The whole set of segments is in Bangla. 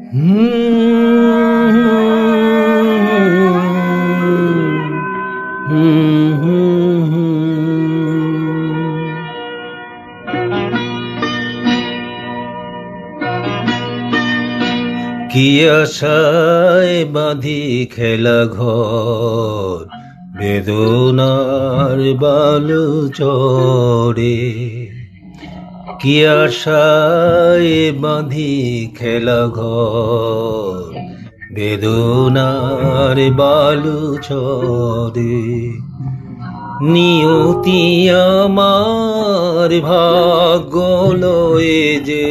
কি আশায় বাঁধি খেলা ঘর, বেদনার বালু চড়ে। কি আশায় বাঁধি খেলা ঘর, বেদনার বালু চড়ে। নিয়তি আমার ভাগ্য লয়ে যে,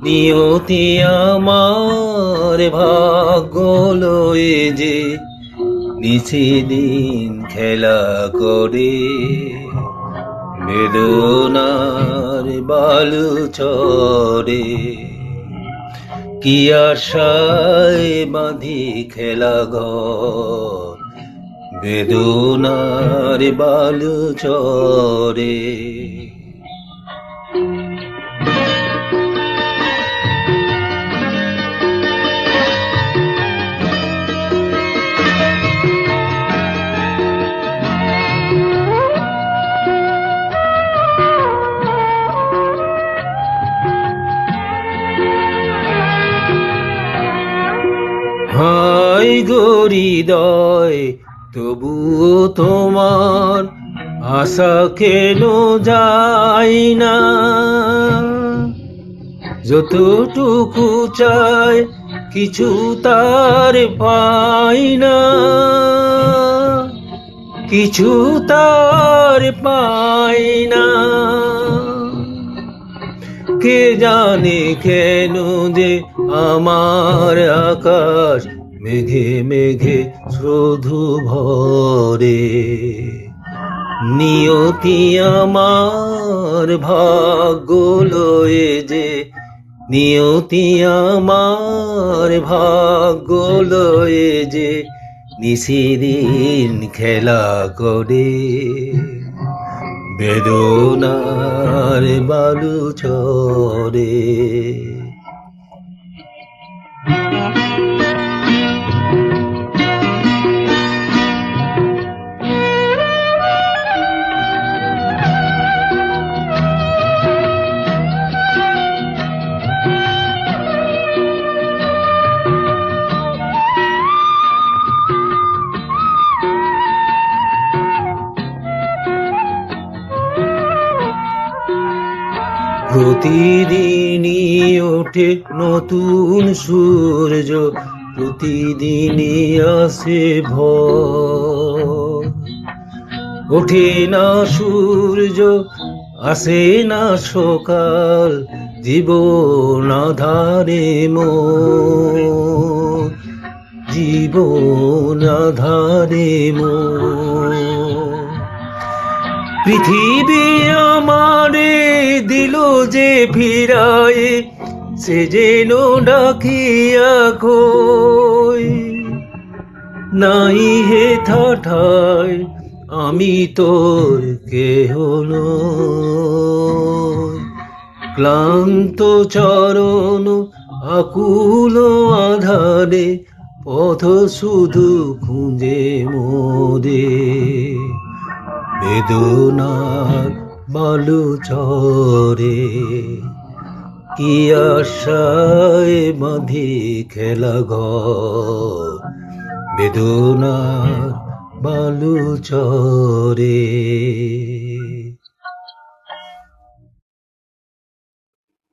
নিয়তি আমার ভাগ্য লয়ে যে নিশিদিন খেলা করে। বেদনার বালু চড়ে। কি আশায় বাঁধি খেলা ঘর, বেদনার বালু চড়ে। হায় গো হৃদয়, তবুও তোমার আশা কেন যায় না? যতটুকু চাই কিছু তার পাই না, কিছু তার পাই না। কে জানে কেন যে আমার আকাশ মেঘে মেঘে শুধু ভরে। নিয়তি আমার ভাগ্য লয়ে যে, নিয়তি আমার ভাগ্য লয়ে যে নিশিদিন খেলা করে। বেদনার বালু চড়ে। প্রতিদিনই ওঠে নতুন সূর্য, প্রতিদিনই আসে ভোর। ওঠে না সূর্য, আসে না সকাল, জীবন আধারে মোর, জীবন আধারে মোর। পৃথিবী আমারে দিল যে ফিরায়ে, সে যেন ডাকিয়া কই, নাই হে ঠাঠায় আমি তোর কেহ নই। ক্লান্ত চরণ আকুল আধারে, পথ শুধু খুঁজে মোরে। বেদনার বালু চড়ে। কি আশায় বাঁধি খেলা ঘর, বেদনার বালু চড়ে।